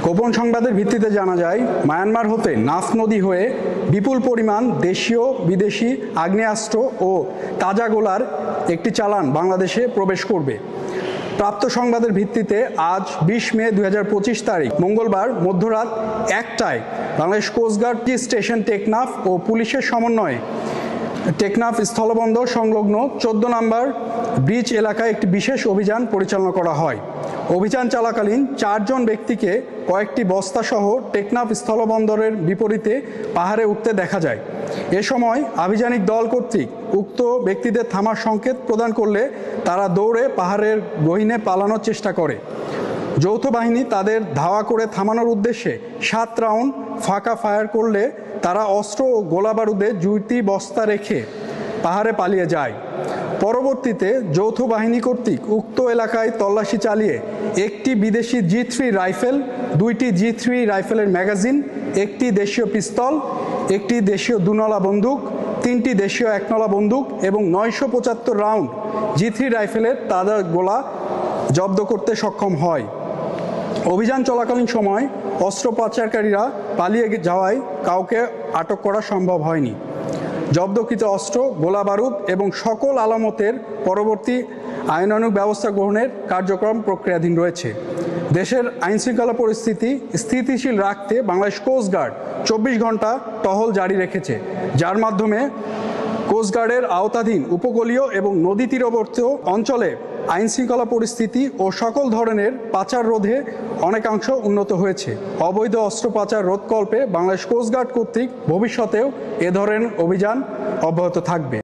গোপন সংবাদের ভিত্তিতে জানা যায়, মায়ানমার হতে নাফ নদী হয়ে বিপুল পরিমাণ দেশীয় বিদেশি আগ্নেয়াস্ত্র ও তাজা গোলার একটি চালান বাংলাদেশে প্রবেশ করবে। প্রাপ্ত সংবাদের ভিত্তিতে আজ 20 মে 2025 তারিখ মঙ্গলবার মধ্যরাত 1টায় বাংলাদেশ কোস্টগার্ড স্টেশন টেকনাফ ও পুলিশের সমন্বয়ে টেকনাফ স্থলবন্দর সংলগ্ন 14 নম্বর ব্রিজ এলাকায় একটি বিশেষ অভিযান পরিচালনা করা হয়। অভিযান চলাকালীন 4 জন ব্যক্তিকে কয়েকটি বস্তাসহ টেকনাফ স্থলবন্দরের বিপরীতে পাহাড়ে উঠতে দেখা যায়। এ সময় আভিযানিক দল কর্তৃক উক্ত ব্যক্তিদের থামার সংকেত প্রদান করলে তারা দৌড়ে পাহাড়ের গহীনে পালানোর চেষ্টা করে। যৌথ বাহিনী তাদের ধাওয়া করে থামানোর উদ্দেশ্যে 7 রাউন্ড ফাঁকা ফায়ার করলে তারা অস্ত্র ও গোলাবারুদে 2টি বস্তা রেখে পাহাড়ে পালিয়ে যায়। পরবর্তীতে যৌথ বাহিনী কর্তৃক উক্ত এলাকায় তল্লাশি চালিয়ে একটি বিদেশি G3 রাইফেল, 2টি G3 রাইফেলের ম্যাগাজিন, একটি দেশীয় পিস্তল, একটি দেশীয় 2নলা বন্দুক, 3টি দেশীয় 1নলা বন্দুক এবং 975 রাউন্ড G3 রাইফেলের তাজা গোলা জব্দ করতে সক্ষম হয়। অভিযান চলাকালীন সময় অস্ত্র পাচারকারীরা পালিয়ে যাওয়ায় কাউকে আটক করা সম্ভব হয়নি। জব্দকৃত অস্ত্র, গোলাবারুদ এবং সকল আলামতের পরবর্তী আইনানুগ ব্যবস্থা গ্রহণের কার্যক্রম প্রক্রিয়াধীন রয়েছে। দেশের আইনশৃঙ্খলা পরিস্থিতি স্থিতিশীল রাখতে বাংলাদেশ কোস্টগার্ড 24 ঘন্টা টহল জারি রেখেছে, যার মাধ্যমে কোস্টগার্ডের আওতাধীন উপকূলীয় এবং নদী তীরবর্তী অঞ্চলে আইনশৃঙ্খলা পরিস্থিতি ও সকল ধরনের পাচার রোধে অনেকাংশ উন্নত হয়েছে। অবৈধ অস্ত্র পাচার রোধকল্পে বাংলাদেশ কোস্টগার্ড কর্তৃক ভবিষ্যতেও এ ধরনের অভিযান অব্যাহত থাকবে।